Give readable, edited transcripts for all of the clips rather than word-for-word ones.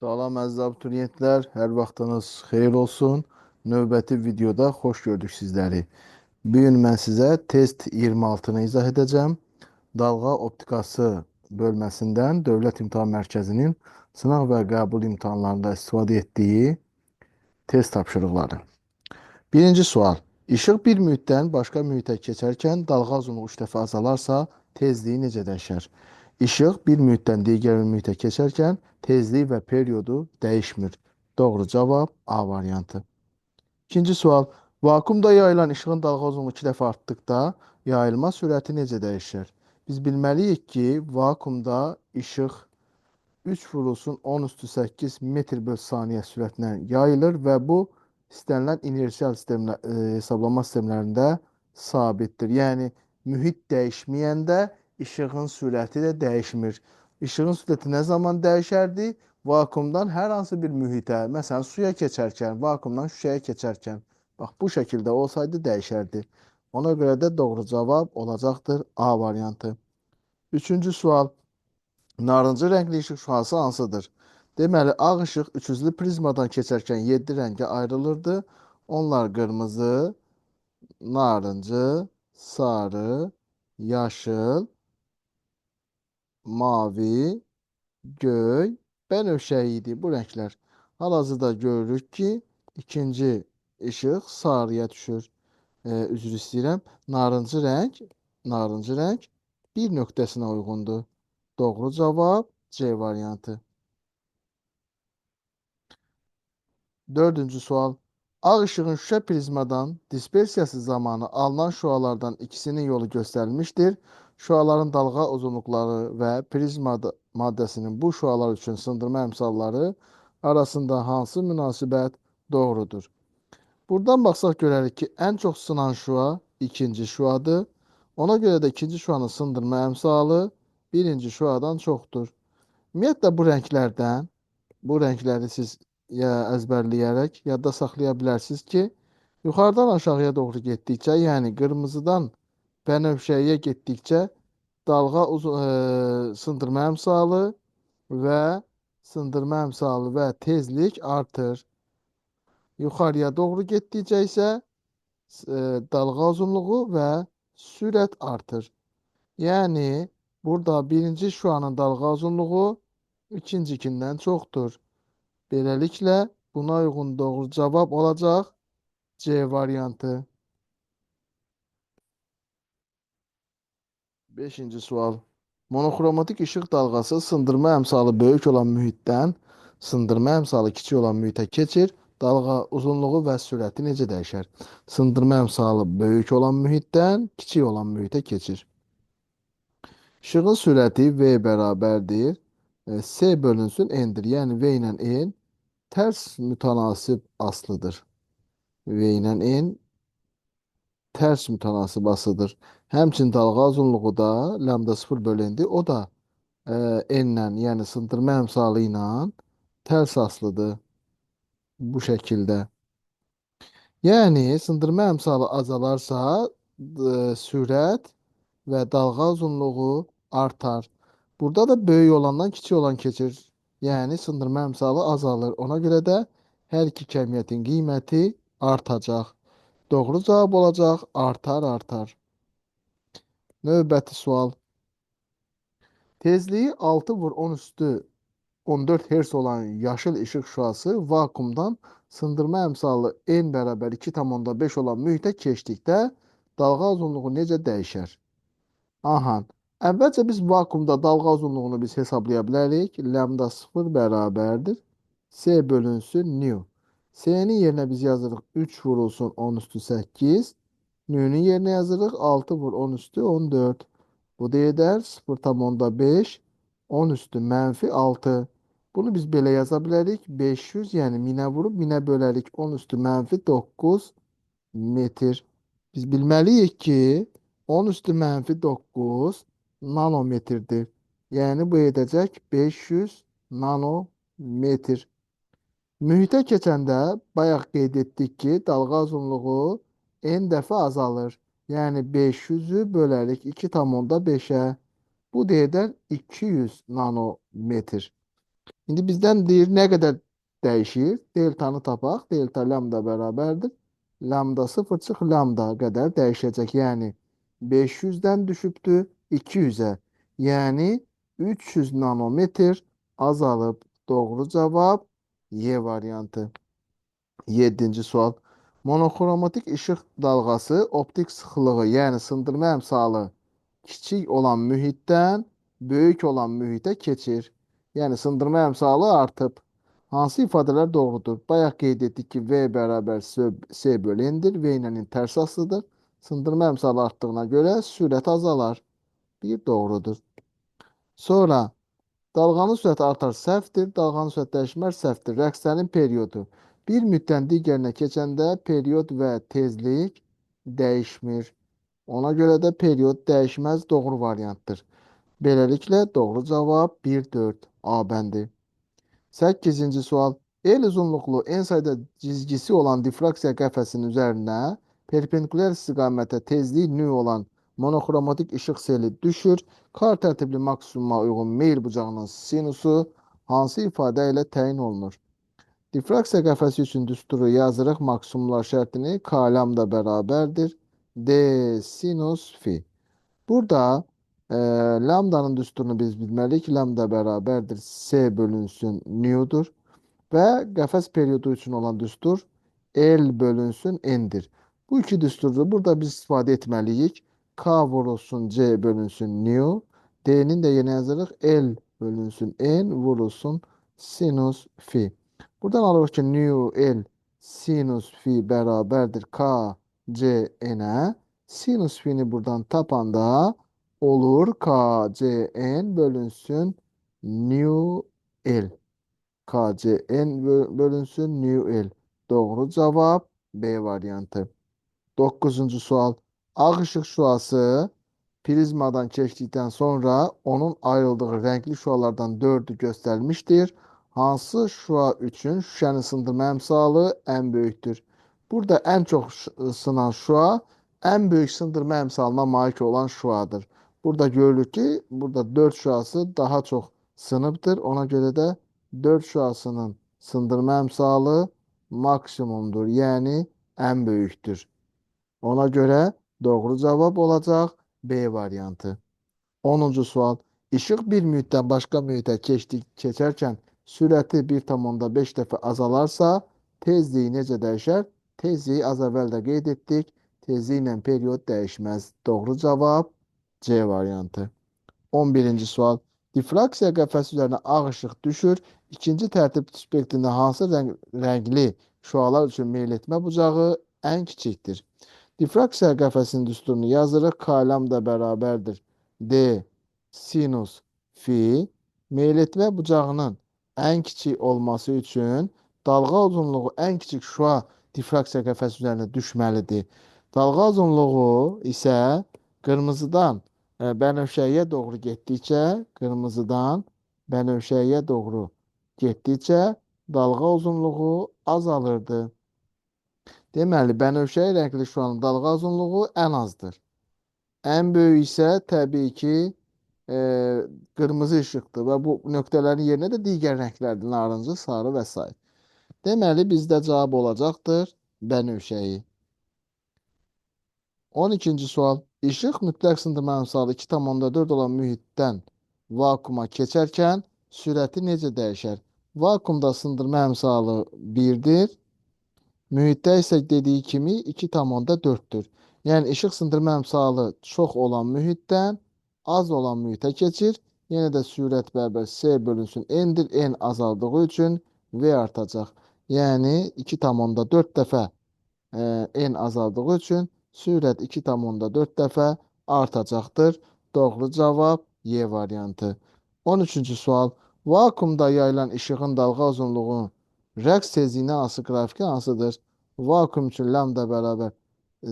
Salam əziz abituriyentlər, hər vaxtınız xeyir olsun. Növbəti videoda xoş gördük sizləri. Bu gün mən sizə test 26-nı izah edəcəm. Dalğa optikası bölməsindən Dövlət İmtahan Mərkəzinin sınaq və qəbul imtahanlarında istifadə etdiyi test tapşırıqları. Birinci sual. İşıq bir mühitdən başqa mühitə keçərkən dalğa uzunluğu 3 dəfə azalarsa, tezliyi necə dəyişər? İşıq bir mühitdən digər bir mühitə keçərkən tezliyi və periodu dəyişmir. Doğru cavab A variantı. İkinci sual. Vakuumda yayılan işığın dalğa uzunluğu 2 dəfə artdıqda yayılma sürəti necə dəyişir? Biz bilməliyik ki, vakuumda işıq 3 vurulsun 10 üstü 8 metr bölü saniyə sürətinə yayılır və bu istənilən inersial sistemlə, hesablama sistemlərində sabitdir. Yəni mühit dəyişməyəndə işığın sürəti də dəyişmir. İşığın sürəti nə zaman dəyişərdi? Vakuumdan hər hansı bir mühitə, məsələn suya keçərkən, vakuumdan şüşəyə keçərkən, bax bu şəkildə olsaydı dəyişərdi. Ona görə də doğru cavab olacaqdır A variantı. Üçüncü sual. Narıncı rəngli işıq şüası hansıdır? Deməli, ağ işıq üçüzlü prizmadan keçərkən 7 rəngə ayrılırdı. Onlar qırmızı, narıncı, sarı, yaşıl, mavi, göy, bənövşəyi idi bu rənglər. Hal-hazırda görürük ki, ikinci işıq sarıya düşür. Üzr istəyirəm. Narıncı rəng bir nöqtəsinə uyğundur. Doğru cavab C variantı. Dördüncü sual. Ağ işığın şüşə prizmadan dispersiyası zamanı alınan şüalardan ikisinin yolu göstərilmişdir. Şüaların dalğa uzunluqları və prizma maddəsinin bu şüalar üçün sındırma əmsalları arasında hansı münasibət doğrudur? Buradan baxsaq görərik ki, ən çox sınan şüa ikinci şüadır. Ona görə də ikinci şüanın sındırma əmsalı birinci şüadan çoxdur. Ümumiyyətlə bu rəngləri siz ya əzbərləyərək yadda saxlaya bilərsiniz ki, yuxarıdan aşağıya doğru getdikcə, yəni qırmızıdan bənövşəyə getdikcə sındırma əmsalı və tezlik artır. Yuxarıya doğru getdikcə isə dalğa uzunluğu və sürət artır. Yəni burada birinci şüanın dalğa uzunluğu ikincikindən çoxdur. Beləliklə, buna uyğun doğru cavab olacaq C variantı. Beşinci sual. Monoxromatik işıq dalğası sındırma əmsalı böyük olan mühitdən sındırma əmsalı kiçik olan mühitə keçir. Dalğa uzunluğu və sürəti necə dəyişər? Sındırma əmsalı böyük olan mühitdən kiçik olan mühitə keçir. İşığın sürəti V bərabərdir. S bölünsün N'dir. Yəni V ilə N tərs mütənasib aslıdır. V ilə N tərs mütənasib aslıdır. Həmçinin dalğa uzunluğu da lambda 0 bölündü. O da N-lə, yəni sındırma əmsalı ilə tərs aslıdır. Bu şəkildə. Yəni sındırma əmsalı azalarsa sürət və dalğa uzunluğu artar. Burada da böyük olandan kiçik olan keçir. Yəni sındırma əmsalı azalır. Ona görə də hər iki kəmiyyətin qiyməti artacaq. Doğru cavab olacaq artar. Növbəti sual. Tezliyi 6 vur 10 üstü 14 Hz olan yaşıl işıq şüası vakuumdan sındırma əmsalı n bərabər 2,5 olan mühitə keçdikdə dalğa uzunluğu necə dəyişər? Aha. Əvvəlcə biz vakuumda dalğa uzunluğunu biz hesablaya bilərik. Lambda 0 bərabərdir. S bölünsün nü. S-nin yerinə biz yazırıq 3 vurulsun 10 üstü 8. Nü-nün yerinə yazırıq 6 vur 10 üstü 14. Bu da edər 0,5 10 üstü mənfi 6. Bunu biz belə yaza bilərik. 500 yəni 1000-ə vurub 1000-ə bölərik 10 üstü mənfi 9 metr. Biz bilməliyik ki 10 üstü mənfi 9 nanometrdir. Yəni bu edəcək 500 nanometr. Mühitə keçəndə bayaq qeyd etdik ki, dalğa uzunluğu n dəfə azalır. Yəni 500-ü bölərik 2,5-ə. Bu da edər 200 nanometr. İndi bizdən deyir nə qədər dəyişir? Deltanı tapaq. Delta lambda bərabərdir. Lambda 0 çıx lambda qədər dəyişəcək. Yəni 500-dən düşübdür 200-ə. Yəni 300 nanometr azalıb. Doğru cavab Y variantı. 7-ci sual. Monoxromatik işıq dalğası optik sıxlığı, yəni sındırma əmsalı kiçik olan mühitdən böyük olan mühitə keçir. Yəni sındırma əmsalı artıb. Hansı ifadələr doğrudur? Bayaq qeyd etdik ki, V bərabər S bölü N'dir. V ilə N tərs asılıdır. Sındırma əmsalı artdığına görə sürət azalar. Bir doğrudur. Sonra dalğanın sürəti artar səhvdir, dalğanın sürəti dəyişməz səhvdir. Rəqslərin periodu. Bir müddətdən digərinə keçəndə period və tezlik dəyişmir. Ona görə də period dəyişməz doğru variantdır. Beləliklə doğru cavab 1-4 A bəndi. 8-ci sual. El uzunluqlu en sayda cizgisi olan difraksiya qəfəsinin üzərinə perpendikulyar istiqamətə tezliyi nü olan monoxromatik işıq seli düşür. Kar tərtibli maksimuma uyğun meyl bucağının sinusu hansı ifadə ilə təyin olunur? Difraksiya qəfəsi üçün düsturu yazırıq. Maksimumlar şərtini K lambda bərabərdir. D sinus fi. Burada lambdanın düsturunu biz bilməliyik. Lambda bərabərdir. S bölünsün nüdür. Və qəfəs periodu üçün olan düstur L bölünsün N'dir. Bu iki düsturda burada biz istifadə etməliyik. K vurulsun C bölünsün nü. D'nin də yenə yazırıq. L bölünsün N vurulsun sinus fi. Buradan alırıq ki nü L sinus fi bərabərdir K C N'ə. Sinus fi'ni buradan tapanda olur K C N bölünsün nü L. KCN bölünsün nü L. Doğru cevap B variantı. 9-cu sual. Ağ ışıq şüası prizmadan keçdikdən sonra onun ayrıldığı renkli şüalardan 4'ü göstərmişdir. Hansı şüa üçün şüşənin sındırma əmsalı ən böyükdür? Burada ən çox sınan şüa ən böyük sındırma əmsalına malik olan şüadır. Burada görülür ki, burada 4 şüası daha çox sınıbdır. Ona görə də 4 şüasının sındırma əmsalı maksimumdur. Yəni ən böyükdür. Ona görə doğru cavab olacaq B variantı. 10-cu sual. İşıq bir mühitdən başqa mühitə keçərkən sürəti 1,5 dəfə azalarsa, tezliyi necə dəyişər? Tezliyi az əvvəl də qeyd etdik. Tezliyi ilə period dəyişməz. Doğru cavab C variantı. 11-ci sual. Difraksiya qəfəsi üzərinə ağ işıq düşür. İkinci tərtib spektrində hansı rəngli şüalar üçün meyletmə bucağı ən kiçikdir? Difraksiya qəfəsinin düsturunu yazırıq. K lambda bərabərdir. D sinus fi. Meyletmə bucağının ən kiçik olması üçün dalğa uzunluğu ən kiçik şüa difraksiya qəfəsi üzərinə düşməlidir. Dalğa uzunluğu isə qırmızıdan bənövşəyə doğru getdikcə, qırmızıdan bənövşəyə doğru getdikcə dalğa uzunluğu azalırdı. Deməli, bənövşəyi rəngli şüanın dalğa uzunluğu ən azdır. Ən böyük isə təbii ki, qırmızı işıqdır və bu nöqtələrin yerinə də digər rənglərdir. Narıncı, sarı və s. Deməli, bizdə cavab olacaqdır bənövşəyi. 12-ci sual. İşıq mütləq sındırma əmsalı 2,4 olan mühitdən vakuuma keçərkən sürəti necə dəyişər? Vakuumda sındırma əmsalı 1'dir. Mühitdə isə dediyi kimi 2,4'dür. Yəni işıq sındırma əmsalı çox olan mühitdən az olan mühitə keçir. Yenə də sürət bərabər S bölünsün N'dir. N azaldığı üçün V artacaq. Yəni 2,4 dəfə N azaldığı üçün sürət 2,4 dəfə artacaqdır. Doğru cavab Y variantı. 13-cü sual. Vakuumda yayılan işığın dalğa uzunluğu rəqs tezliyinə hansı qrafiki hansıdır? Vakuum üçün lambda bərabər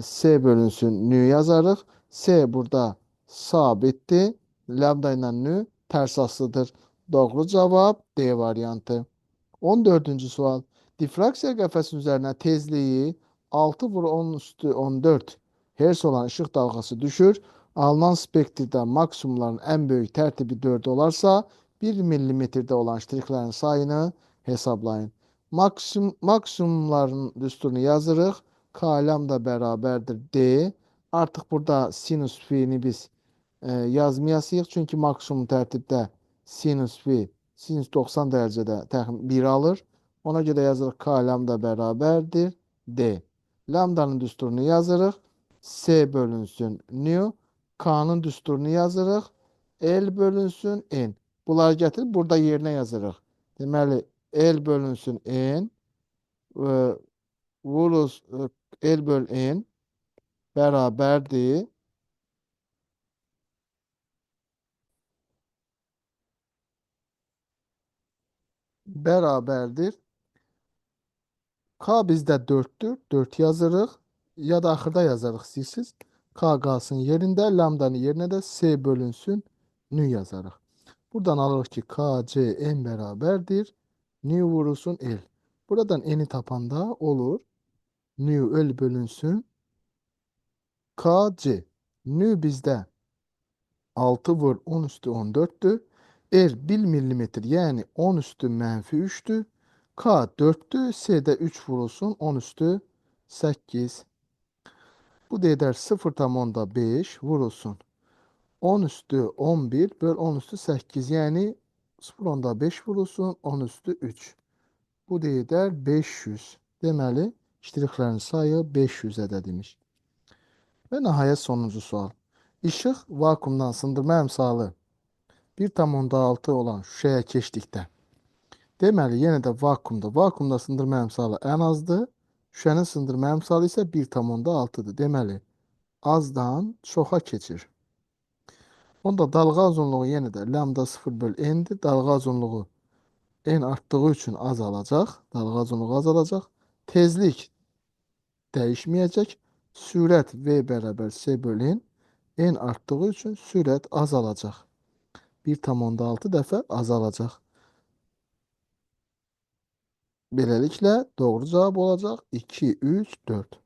S bölünsün nü yazarıq. S burada sabitdir. Lambda ilə nü tərs asılıdır. Doğru cavab D variantı. 14-cü sual. Difraksiya qəfəsinin üzərinə tezliyi 6/10^14 Hz olan işıq dalğası düşür. Alınan spektrdə maksimumların ən böyük tərtibi 4 olarsa, 1 millimetrdə olan ştrixlərin sayını hesablayın. Maksimumların düsturunu yazırıq. K lambda bərabərdir D. Artıq burada sinus fi'ni biz yazmayasıyıq. Çünki maksimum tərtibdə sinus fi sinus 90 dərəcədə təxmin 1 alır. Ona görə yazırıq K lambda bərabərdir D. Lambdanın düsturunu yazırıq. S bölünsün nu. K'nın düsturunu yazırıq. L bölünsün n. Bunları gətirib burada yerinə yazırıq. Deməli, L bölünsün n. e, Vuruz L böl n bərabərdir. Bərabərdir. K bizdə 4'tür. 4 yazırıq. Ya da axırda yazarıq istəyirsiniz. K qalsın yerində. Lambdanın yerinə də S bölünsün nu yazarıq. Buradan alırıq ki K, C, N bərabərdir. Nu vurulsun L. Buradan N'i tapanda olur. Nu L bölünsün K, C. Nu bizdə 6 vur 10 üstü 14'tür. R 1 milimetr yani 10 üstü mənfi 3'tür. K 4'tür. S'de 3 vurulsun 10 üstü 8. Bu da eder 0,5 vurulsun. 10 üstü 11 böl 10 üstü 8 yani 0,5 vurulsun 10 üstü 3. Bu da eder 500. Deməli, ştrixlərin sayı 500 ədədimiş. Və nəhayət sonuncu sual. İşıq vakuumdan sındırma əmsalı 1,6 olan şüşəyə keçdikdə. Deməli, yenə də vakuumda. Vakuumda sındırma əmsalı ən azdır. Şüşənin sındırma əmsalı isə 1,6-dır. Deməli, azdan çoxa keçir. Onda dalğa uzunluğu yenə də lambda 0 böl n'dir. Dalğa uzunluğu n artdığı üçün azalacaq. Dalğa uzunluğu azalacaq. Tezlik dəyişməyəcək. Sürət v bərabər c böl n. N artdığı üçün sürət azalacaq. 1,6 dəfə azalacaq. Beləliklə doğru cavab olacaq 2, 3, 4.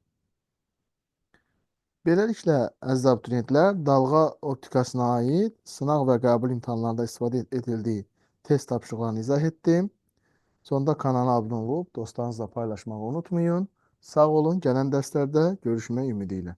Beləliklə, əziz abituriyentlər, dalğa optikasına aid sınaq və qəbul imtahanlarında istifadə edildiyi test tapşırıqlarını izah etdim. Sonda kanala abunə olub dostlarınızla paylaşmağı unutmayın. Sağ olun, gələn dərslərdə görüşmək ümidi ilə.